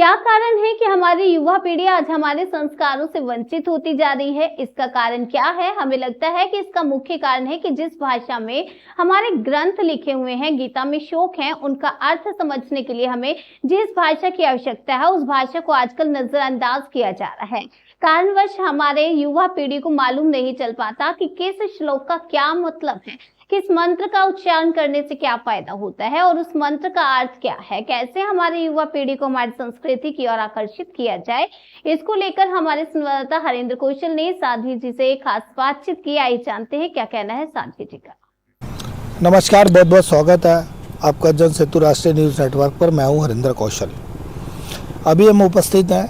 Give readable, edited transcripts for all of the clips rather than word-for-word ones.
क्या कारण है कि हमारी युवा पीढ़ी आज हमारे संस्कारों से वंचित होती जा रही है? इसका कारण क्या है? हमें लगता है कि इसका मुख्य कारण है कि जिस भाषा में हमारे ग्रंथ लिखे हुए हैं, गीता में श्लोक हैं, उनका अर्थ समझने के लिए हमें जिस भाषा की आवश्यकता है, उस भाषा को आजकल नजरअंदाज किया जा रहा है। कारणवश हमारे युवा पीढ़ी को मालूम नहीं चल पाता कि किस श्लोक का क्या मतलब है, किस मंत्र का उच्चारण करने से क्या फायदा होता है और उस मंत्र का अर्थ क्या है। कैसे हमारी युवा पीढ़ी को हमारी संस्कृति की ओर आकर्षित किया जाए, इसको लेकर हमारे संवाददाता हरेंद्र कौशल ने साध्वी जी से खास बातचीत की। आइए जानते हैं क्या कहना है साध्वी जी का। नमस्कार, बहुत बहुत स्वागत है आपका जन सेतु राष्ट्रीय न्यूज़ नेटवर्क पर। मैं हूं हरेंद्र कौशल। अभी हम उपस्थित हैं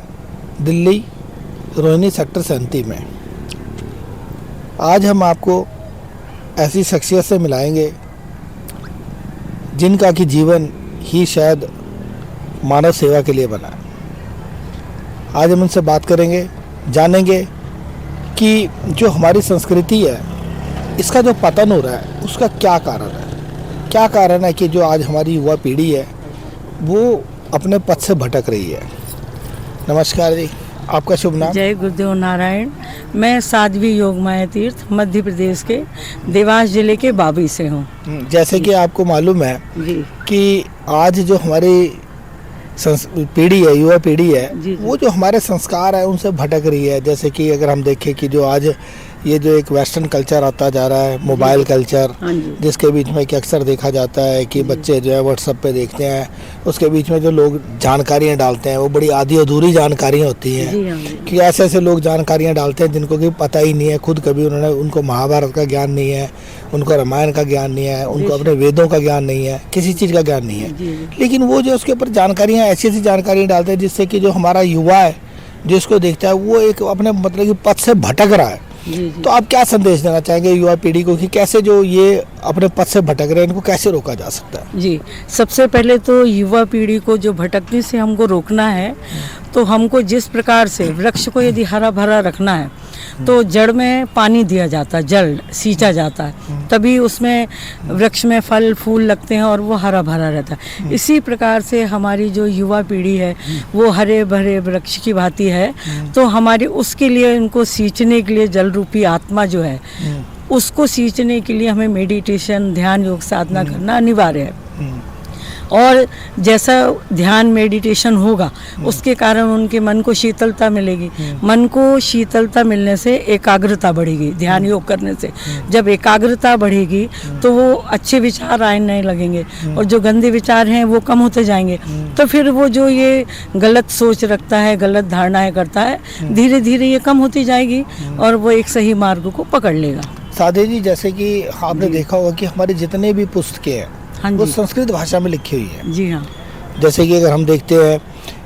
दिल्ली रोहिणी सेक्टर 37 में। आज हम आपको ऐसी शख्सियत से मिलाएंगे जिनका कि जीवन ही शायद मानव सेवा के लिए बना है। आज हम उनसे बात करेंगे, जानेंगे कि जो हमारी संस्कृति है, इसका जो पतन हो रहा है उसका क्या कारण है। क्या कारण है कि जो आज हमारी युवा पीढ़ी है वो अपने पथ से भटक रही है। नमस्कार जी, आपका शुभ नाम? जय गुरुदेव नारायण। मैं साध्वी योगमाया तीर्थ मध्य प्रदेश के देवास जिले के बाबी से हूँ। जैसे कि आपको मालूम है जी कि आज जो हमारी पीढ़ी है, युवा पीढ़ी है, जी। वो जो हमारे संस्कार है उनसे भटक रही है। जैसे कि अगर हम देखें कि जो आज ये जो एक वेस्टर्न कल्चर आता जा रहा है, मोबाइल कल्चर, जिसके बीच में कि अक्सर देखा जाता है कि बच्चे जो है व्हाट्सएप पे देखते हैं, उसके बीच में जो लोग जानकारियां डालते हैं वो बड़ी आधी अधूरी जानकारियां होती हैं कि ऐसे ऐसे लोग जानकारियां डालते हैं जिनको कि पता ही नहीं है, खुद कभी उनको महाभारत का ज्ञान नहीं है, उनको रामायण का ज्ञान नहीं है, उनको अपने वेदों का ज्ञान नहीं है, किसी चीज़ का ज्ञान नहीं है। लेकिन वो जो उसके ऊपर जानकारियाँ ऐसी ऐसी जानकारियाँ डालते हैं जिससे कि जो हमारा युवा है जो इसको देखता है वो एक अपने मतलब कि पथ से भटक रहा है। तो आप क्या संदेश देना चाहेंगे युवा पीढ़ी को कि कैसे जो ये अपने पथ से भटक रहे हैं इनको कैसे रोका जा सकता है? जी, सबसे पहले तो युवा पीढ़ी को जो भटकने से हमको रोकना है, तो हमको जिस प्रकार से वृक्ष को यदि हरा भरा रखना है तो जड़ में पानी दिया जाता है, जल सींचा जाता है, तभी उसमें वृक्ष में फल फूल लगते हैं और वो हरा भरा रहता है। इसी प्रकार से हमारी जो युवा पीढ़ी है वो हरे भरे वृक्ष की भांति है। तो हमारी उसके लिए उनको सींचने के लिए जल रूपी आत्मा जो है उसको सींचने के लिए हमें मेडिटेशन, ध्यान, योग साधना करना अनिवार्य है। और जैसा ध्यान मेडिटेशन होगा उसके कारण उनके मन को शीतलता मिलेगी। मन को शीतलता मिलने से एकाग्रता बढ़ेगी। ध्यान योग करने से जब एकाग्रता बढ़ेगी तो वो अच्छे विचार आने लगेंगे और जो गंदे विचार हैं वो कम होते जाएंगे। तो फिर वो जो ये गलत सोच रखता है, गलत धारणाएं करता है, धीरे धीरे ये कम होती जाएगी और वो एक सही मार्ग को पकड़ लेगा। साधे जी, जैसे कि आपने देखा होगा कि हमारे जितने भी पुस्तकें हैं वो संस्कृत भाषा में लिखी हुई है। जी हाँ। जैसे कि अगर हम देखते हैं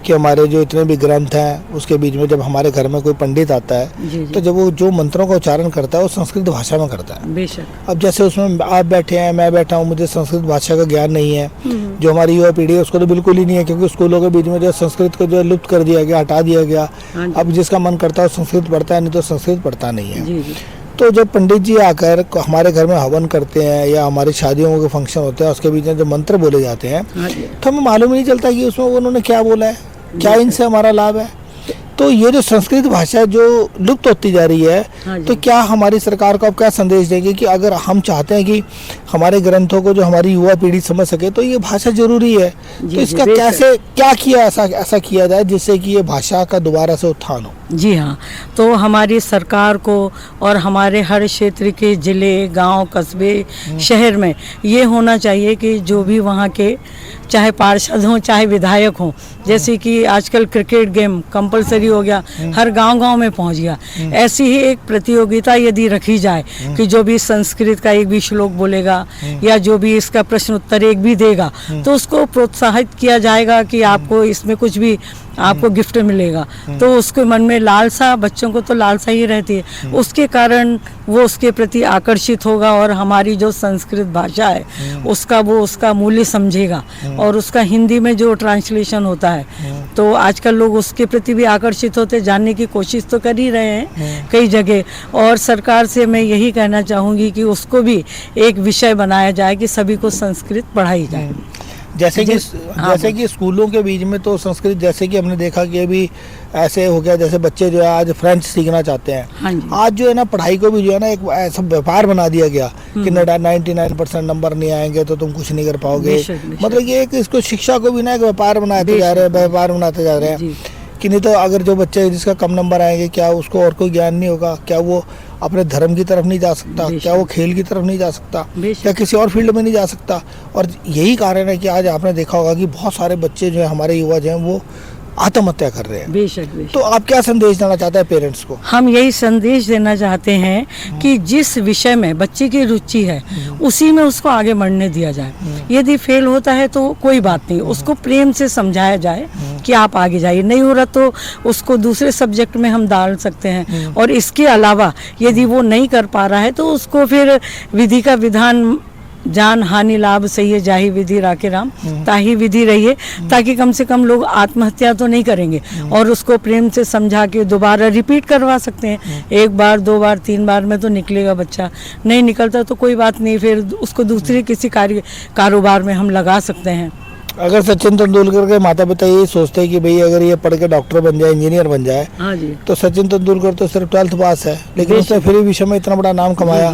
कि हमारे जो इतने भी ग्रंथ हैं उसके बीच में जब हमारे घर में कोई पंडित आता है तो जब वो जो मंत्रों का उच्चारण करता है वो संस्कृत भाषा में करता है। बेशक। अब जैसे उसमें आप बैठे हैं, मैं बैठा हूँ, मुझे संस्कृत भाषा का ज्ञान नहीं है। जो हमारी युवा पीढ़ी है उसको तो बिल्कुल ही नहीं है, क्योंकि स्कूलों के बीच में जो संस्कृत को जो लुप्त कर दिया गया, हटा दिया गया। अब जिसका मन करता है संस्कृत पढ़ता है, नहीं तो संस्कृत पढ़ता नहीं है। तो जब पंडित जी आकर हमारे घर में हवन करते हैं या हमारी शादियों के फंक्शन होते हैं उसके बीच में जो मंत्र बोले जाते हैं तो हमें मालूम ही नहीं चलता कि उसमें उन्होंने क्या बोला है, क्या इनसे हमारा लाभ है। तो ये जो संस्कृत भाषा जो लुप्त होती जा रही है, तो क्या हमारी सरकार को आप क्या संदेश देंगे कि अगर हम चाहते हैं कि हमारे ग्रंथों को जो हमारी युवा पीढ़ी समझ सके तो ये भाषा जरूरी है। तो इसका कैसे क्या किया ऐसा किया जाए जिससे कि ये भाषा का दोबारा से उत्थान हो? जी हाँ, तो हमारी सरकार को और हमारे हर क्षेत्र के जिले, गांव, कस्बे, शहर में ये होना चाहिए कि जो भी वहाँ के चाहे पार्षद हों चाहे विधायक हों, जैसे कि आजकल क्रिकेट गेम कंपलसरी हो गया, हर गांव-गांव में पहुंच गया, ऐसी ही एक प्रतियोगिता यदि रखी जाए कि जो भी संस्कृत का एक भी श्लोक बोलेगा या जो भी इसका प्रश्न उत्तर एक भी देगा तो उसको प्रोत्साहित किया जाएगा कि आपको इसमें कुछ भी आपको गिफ्ट मिलेगा। तो उसके मन में लालसा, बच्चों को तो लालसा ही रहती है, उसके कारण वो उसके प्रति आकर्षित होगा और हमारी जो संस्कृत भाषा है उसका मूल्य समझेगा और उसका हिंदी में जो ट्रांसलेशन होता है तो आजकल लोग उसके प्रति भी आकर्षित होते, जानने की कोशिश तो कर ही रहे हैं कई जगह। और सरकार से मैं यही कहना चाहूँगी कि उसको भी एक विषय बनाया जाए कि सभी को संस्कृत पढ़ाई जाए। जैसे कि स्कूलों के बीच में तो संस्कृत, जैसे कि हमने देखा कि अभी ऐसे हो गया, जैसे बच्चे जो है आज फ्रेंच सीखना चाहते हैं, आज जो है ना पढ़ाई को भी जो है ना एक ऐसा व्यापार बना दिया गया कि 99% नंबर नहीं आएंगे तो तुम कुछ नहीं कर पाओगे। मतलब ये एक इसको शिक्षा को भी ना एक व्यापार बनाते जा रहे हैं, व्यापार बनाते जा रहे हैं कि नहीं तो अगर जो बच्चे जिसका कम नंबर आएंगे, क्या उसको और कोई ज्ञान नहीं होगा, क्या वो अपने धर्म की तरफ नहीं जा सकता, क्या वो खेल की तरफ नहीं जा सकता, क्या किसी और फील्ड में नहीं जा सकता। और यही कारण है कि आज आपने देखा होगा कि बहुत सारे बच्चे जो है हमारे युवा जो हैं वो आत्महत्या कर रहे हैं। बेशक। तो आप क्या संदेश देना चाहते हैं पेरेंट्स को? हम यही संदेश देना चाहते हैं कि जिस विषय में बच्चे की रुचि है उसी में उसको आगे बढ़ने दिया जाए। यदि फेल होता है तो कोई बात नहीं, उसको प्रेम से समझाया जाए कि आप आगे जाइए, नहीं हो रहा तो उसको दूसरे सब्जेक्ट में हम डाल सकते हैं। और इसके अलावा यदि वो नहीं कर पा रहा है तो उसको फिर विधि का विधान, जान हानि लाभ सही है जाहि विधि राखे राम, ताही विधि रहिए, ताकि कम से कम लोग आत्महत्या तो नहीं करेंगे। और उसको प्रेम से समझा के दोबारा रिपीट करवा सकते हैं। 1 बार 2 बार 3 बार में तो निकलेगा बच्चा, नहीं निकलता तो कोई बात नहीं, फिर उसको दूसरे किसी कारोबार में हम लगा सकते हैं। अगर सचिन तेंदुलकर के माता पिता यही सोचते हैं कि भाई अगर ये पढ़ के डॉक्टर बन जाए, इंजीनियर बन जाए, तो सचिन तेंदुलकर तो सिर्फ 12th पास है, लेकिन उसने फिर भी विश्व में इतना बड़ा नाम कमाया।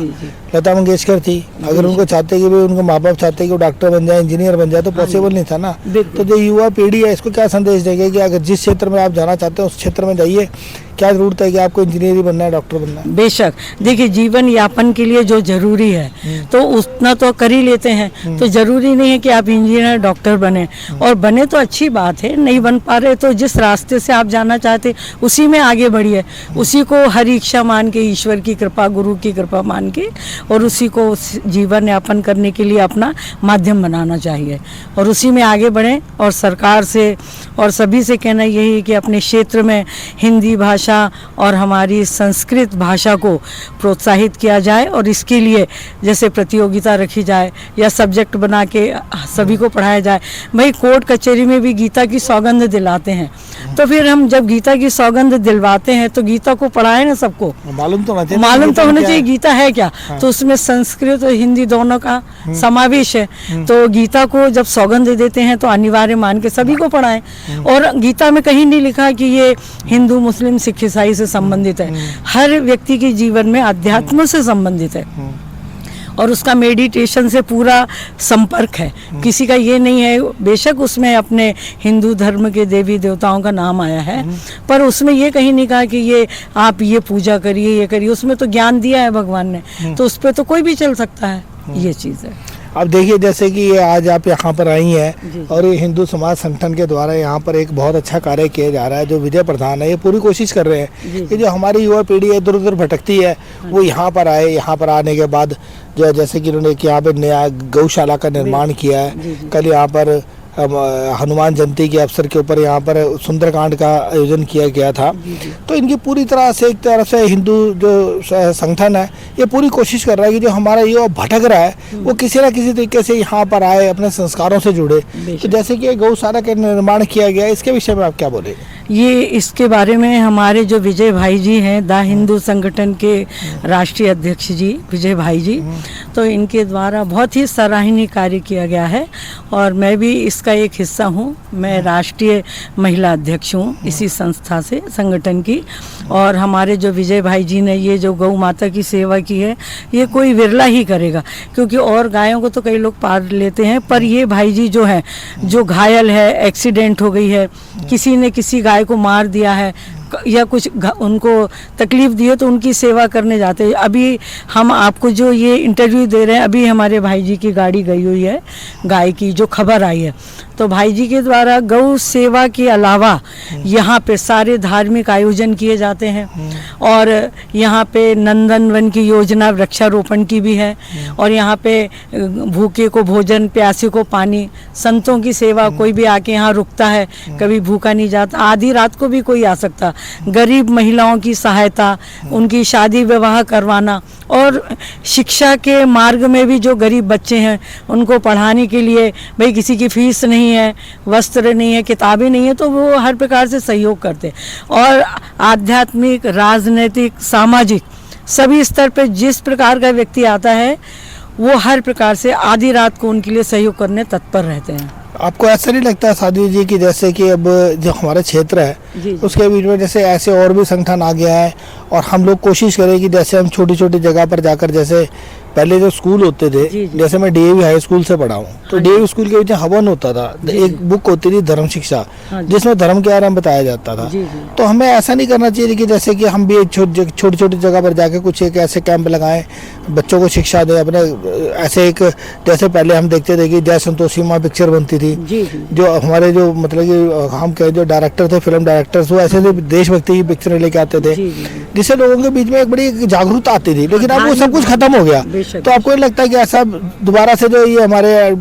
लता मंगेशकर थी, अगर उनको चाहते कि भाई उनको माँ बाप चाहते कि वो डॉक्टर बन जाए, इंजीनियर बन जाए, तो पॉसिबल नहीं था ना। तो जो युवा पीढ़ी है इसको क्या संदेश देंगे कि अगर जिस क्षेत्र में आप जाना चाहते हैं उस क्षेत्र में जाइए, क्या जरूरत है कि आपको इंजीनियर बनना है, डॉक्टर बनना है? बेशक। देखिए, जीवन यापन के लिए जो जरूरी है तो उतना तो कर ही लेते हैं, तो जरूरी नहीं है कि आप इंजीनियर डॉक्टर बने। और बने तो अच्छी बात है, नहीं बन पा रहे तो जिस रास्ते से आप जाना चाहते उसी में आगे बढ़िए, उसी को हरी इच्छा मान के, ईश्वर की कृपा, गुरु की कृपा मान के, और उसी को जीवन यापन करने के लिए अपना माध्यम बनाना चाहिए और उसी में आगे बढ़ें। और सरकार से और सभी से कहना यही है कि अपने क्षेत्र में हिंदी भाषा और हमारी संस्कृत भाषा को प्रोत्साहित किया जाए और इसके लिए जैसे प्रतियोगिता रखी जाए या सब्जेक्ट बना के सभी को पढ़ाया जाए। भाई कोर्ट कचहरी में भी गीता की सौगंध दिलाते हैं, तो फिर हम जब गीता की सौगंध दिलवाते हैं तो गीता को पढ़ाए ना सबको, मालूम तो होना चाहिए गीता है क्या। तो उसमें संस्कृत और हिंदी दोनों का समावेश है। तो गीता को जब सौगंध देते हैं तो अनिवार्य मान के सभी को पढ़ाएं। और गीता में कहीं नहीं लिखा कि ये हिंदू मुस्लिम सिख ईसाई से संबंधित है, हर व्यक्ति के जीवन में अध्यात्म से संबंधित है और उसका मेडिटेशन से पूरा संपर्क है। किसी का ये नहीं है, बेशक उसमें अपने हिंदू धर्म के देवी देवताओं का नाम आया है, पर उसमें ये कहीं नहीं कहा कि ये आप ये पूजा करिए, ये करिए। उसमें तो ज्ञान दिया है भगवान ने, तो उस पर तो कोई भी चल सकता है, ये चीज़ है। अब देखिए, जैसे कि आज आप यहाँ पर आई हैं और ये हिंदू समाज संगठन के द्वारा यहाँ पर एक बहुत अच्छा कार्य किया जा रहा है। जो विजय प्रधान है ये पूरी कोशिश कर रहे हैं कि जो हमारी युवा पीढ़ी है इधर उधर भटकती है वो यहाँ पर आए। यहाँ पर आने के बाद जो जैसे कि उन्होंने यहाँ पे नया गौशाला का निर्माण किया है। कल यहाँ पर हनुमान जयंती के अवसर के ऊपर यहाँ पर सुंदरकांड का आयोजन किया गया था। तो इनकी पूरी तरह से एक तरफ से हिंदू जो संगठन है ये पूरी कोशिश कर रहा है कि जो हमारा युवा भटक रहा है वो किसी न किसी तरीके से यहाँ पर आए, अपने संस्कारों से जुड़े। तो जैसे कि गौशाला का निर्माण किया गया, इसके विषय में आप क्या बोलेंगे? ये इसके बारे में हमारे जो विजय भाई जी हैं, द हिंदू संगठन के राष्ट्रीय अध्यक्ष जी विजय भाई जी, तो इनके द्वारा बहुत ही सराहनीय कार्य किया गया है और मैं भी इसका एक हिस्सा हूँ। मैं राष्ट्रीय महिला अध्यक्ष हूँ इसी संस्था से, संगठन की। और हमारे जो विजय भाई जी ने ये जो गौ माता की सेवा की है ये कोई विरला ही करेगा, क्योंकि और गायों को तो कई लोग पाल लेते हैं, पर ये भाई जी जो है, जो घायल है, एक्सीडेंट हो गई है, किसी ने किसी गाय को मार दिया है या कुछ उनको तकलीफ दी है तो उनकी सेवा करने जाते हैं। अभी हम आपको जो ये इंटरव्यू दे रहे हैं, अभी हमारे भाई जी की गाड़ी गई हुई है गाय की, जो खबर आई है। तो भाई जी के द्वारा गौ सेवा के अलावा यहाँ पे सारे धार्मिक आयोजन किए जाते हैं और यहाँ पे नंदन वन की योजना वृक्षारोपण की भी है और यहाँ पे भूखे को भोजन, प्यासे को पानी, संतों की सेवा, कोई भी आके यहाँ रुकता है, कभी भूखा नहीं जाता, आधी रात को भी कोई आ सकता। गरीब महिलाओं की सहायता, उनकी शादी विवाह करवाना और शिक्षा के मार्ग में भी जो गरीब बच्चे हैं उनको पढ़ाने के लिए, भाई किसी की फीस नहीं है, वस्त्र नहीं है, किताबें नहीं है, तो वो हर प्रकार से सहयोग करते। और आध्यात्मिक, राजनीतिक, सामाजिक सभी स्तर पर जिस प्रकार का व्यक्ति आता है वो हर प्रकार से आधी रात को उनके लिए सहयोग करने तत्पर रहते हैं। आपको ऐसा नहीं लगता साधु जी कि जैसे कि अब जो हमारा क्षेत्र है जी। उसके बीच में जैसे ऐसे और भी संगठन आ गया है और हम लोग कोशिश करें कि जैसे हम छोटी छोटी जगह पर जाकर, जैसे पहले जो स्कूल होते थे, जी। जैसे मैं डीएवी हाई स्कूल से पढ़ा हूँ, तो डीएवी स्कूल के बीच में हवन होता था, एक बुक होती थी धर्म शिक्षा, जिसमें धर्म के बारे में बताया जाता था। तो हमें ऐसा नहीं करना चाहिए कि जैसे कि हम भी छोटी छोटी जगह पर जाकर कुछ एक ऐसे कैंप लगाएं, बच्चों को शिक्षा दें अपने। ऐसे एक जैसे पहले हम देखते थे कि जय संतोषी माँ पिक्चर बनती थी, जो हमारे जो मतलब कि हम कहें जो डायरेक्टर थे, फिल्म डायरेक्टर्स, वो ऐसे देशभक्ति की पिक्चर लेके आते थे, जिससे लोगों के बीच में एक बड़ी जागरूकता आती थी। लेकिन अब वो सब कुछ खत्म हो गया। तो आपको नहीं लगता कि ऐसा दोबारा से जो ये हमारे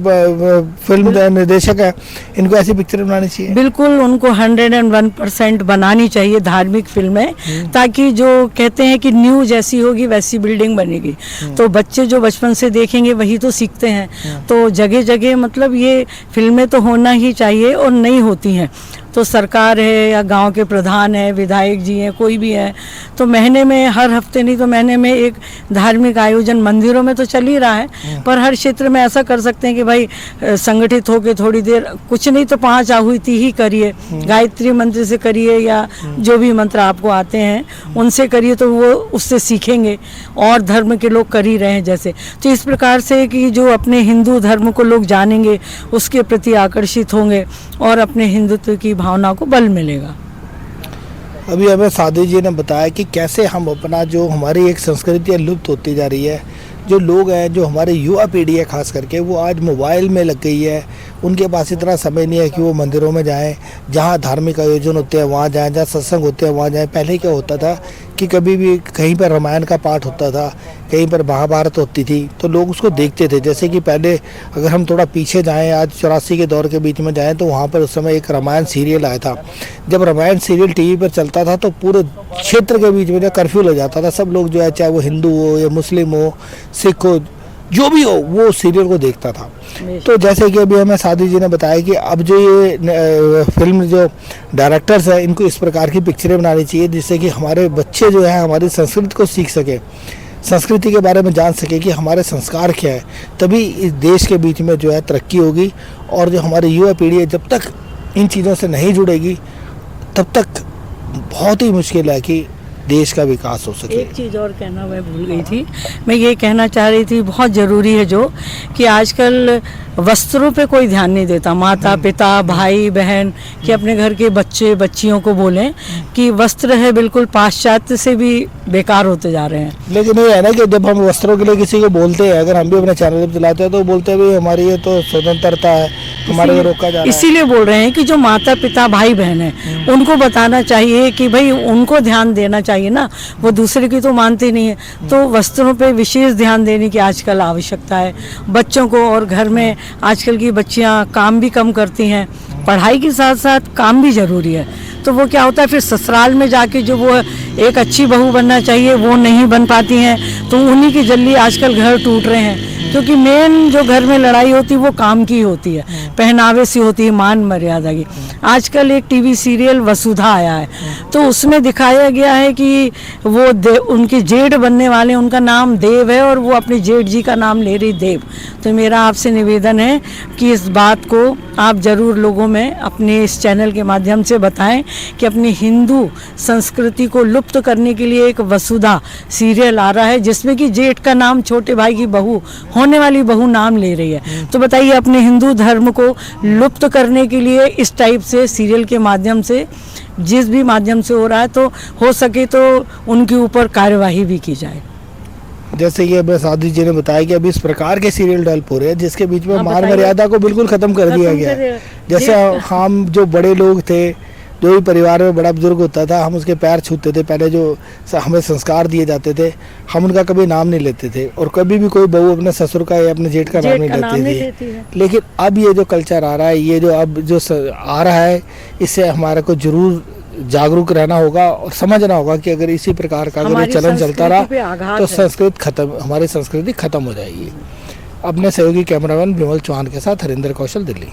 फिल्म निर्देशक है, इनको ऐसी पिक्चर बनानी चाहिए? बिल्कुल, उनको 101% बनानी चाहिए धार्मिक फिल्में, ताकि जो कहते हैं कि न्यू जैसी होगी वैसी बिल्डिंग बनेगी। तो बच्चे जो बचपन से देखेंगे वही तो सीखते हैं। तो जगह जगह मतलब ये फिल्में तो होना ही चाहिए और नहीं होती हैं। तो सरकार है या गांव के प्रधान है, विधायक जी हैं, कोई भी है, तो महीने में, हर हफ्ते नहीं तो महीने में एक धार्मिक आयोजन मंदिरों में तो चल ही रहा है, पर हर क्षेत्र में ऐसा कर सकते हैं कि भाई संगठित होकर थोड़ी देर, कुछ नहीं तो 5 आहुति ही करिए, गायत्री मंत्र से करिए या जो भी मंत्र आपको आते हैं उनसे करिए, तो वो उससे सीखेंगे और धर्म के लोग कर ही रहे हैं जैसे। तो इस प्रकार से कि जो अपने हिंदू धर्म को लोग जानेंगे, उसके प्रति आकर्षित होंगे और अपने हिंदुत्व की भावना को बल मिलेगा। अभी हमें साधु जी ने बताया कि कैसे हम अपना जो हमारी एक संस्कृति लुप्त होती जा रही है। जो लोग हैं, जो हमारे युवा पीढ़ी है खास करके, वो आज मोबाइल में लग गई है। उनके पास इतना समय नहीं है कि वो मंदिरों में जाएं, जहाँ धार्मिक आयोजन होते हैं वहाँ जाएं, जहाँ सत्संग होते हैं वहाँ जाएं। पहले क्या होता था कि कभी भी कहीं पर रामायण का पाठ होता था, कहीं पर महाभारत होती थी, तो लोग उसको देखते थे। जैसे कि पहले अगर हम थोड़ा पीछे जाएं, आज 84 के दौर के बीच में जाएं, तो वहाँ पर उस समय एक रामायण सीरियल आया था। जब रामायण सीरियल टीवी पर चलता था तो पूरे क्षेत्र के बीच में जो कर्फ्यू लग जाता था। सब लोग जो है, चाहे वो हिंदू हो या मुस्लिम हो, सिख हो, जो भी हो, वो सीरियल को देखता था। तो जैसे कि अभी हमें साधु जी ने बताया कि अब जो ये फिल्म जो डायरेक्टर्स हैं, इनको इस प्रकार की पिक्चरें बनानी चाहिए जिससे कि हमारे बच्चे जो है हमारी संस्कृति को सीख सके, संस्कृति के बारे में जान सके कि हमारे संस्कार क्या है। तभी इस देश के बीच में जो है तरक्की होगी। और जो हमारी युवा पीढ़ी है, जब तक इन चीज़ों से नहीं जुड़ेगी तब तक बहुत ही मुश्किल है कि देश का विकास हो सके। एक चीज़ और कहना मैं भूल गई थी, मैं ये कहना चाह रही थी, बहुत ज़रूरी है जो कि आजकल वस्त्रों पे कोई ध्यान नहीं देता। माता पिता, भाई बहन, कि अपने घर के बच्चे बच्चियों को बोलें कि वस्त्र है बिल्कुल पाश्चात्य से भी बेकार होते जा रहे हैं। लेकिन ये है ना कि जब हम वस्त्रों के लिए किसी को बोलते हैं, अगर हम भी अपने चैनल पर चलाते हैं तो बोलते हैं भाई हमारी ये तो स्वतंत्रता है, हमारे को रोका जा रहा है। इसीलिए बोल रहे हैं कि जो माता पिता भाई बहन है उनको बताना चाहिए कि भाई उनको ध्यान देना चाहिए ना, वो दूसरे की तो मानते नहीं है। तो वस्त्रों पे विशेष ध्यान देने की आजकल आवश्यकता है बच्चों को। और घर में आजकल की बच्चियां काम भी कम करती हैं, पढ़ाई के साथ साथ काम भी ज़रूरी है। तो वो क्या होता है, फिर ससुराल में जाके जो वो एक अच्छी बहू बनना चाहिए वो नहीं बन पाती हैं, तो उन्हीं की जल्दी आजकल घर टूट रहे हैं। क्योंकि मेन जो घर में लड़ाई होती है वो काम की होती है, पहनावे से होती है, मान मर्यादा की। आजकल एक टीवी सीरियल वसुधा आया है, तो उसमें दिखाया गया है कि वो उनके जेठ बनने वाले, उनका नाम देव है और वो अपने जेठ जी का नाम ले रही देव। तो मेरा आपसे निवेदन है कि इस बात को आप ज़रूर लोगों में अपने इस चैनल के माध्यम से बताएं कि अपनी हिंदू संस्कृति को लुप्त करने के लिए एक वसुधा सीरियल आ रहा है, जिसमें कि जेठ का नाम छोटे भाई की बहू, होने वाली बहू नाम ले रही है। तो बताइए, अपने हिंदू धर्म को लुप्त करने के लिए इस टाइप से सीरियल के माध्यम से, जिस भी माध्यम से हो रहा है, तो हो सके तो उनके ऊपर कार्यवाही भी की जाए। जैसे ये अब साधु जी ने बताया कि अभी इस प्रकार के सीरियल डेवलप हो रहे हैं जिसके बीच में मान मर्यादा को बिल्कुल खत्म कर दिया गया है। जैसे हम जो बड़े लोग थे, जो भी परिवार में बड़ा बुजुर्ग होता था, हम उसके पैर छूते थे। पहले जो हमें संस्कार दिए जाते थे, हम उनका कभी नाम नहीं लेते थे, और कभी भी कोई बहू अपने ससुर का या अपने जेठ का नाम नहीं लेती थी। लेकिन अब ये जो कल्चर आ रहा है, ये जो अब जो आ रहा है, इससे हमारे को जरूर जागरूक रहना होगा और समझना होगा कि अगर इसी प्रकार का अगर चलन चलता रहा तो हमारी संस्कृति खत्म हो जाएगी। अपने सहयोगी कैमरामैन विमल चौहान के साथ हरिंदर कौशल, दिल्ली।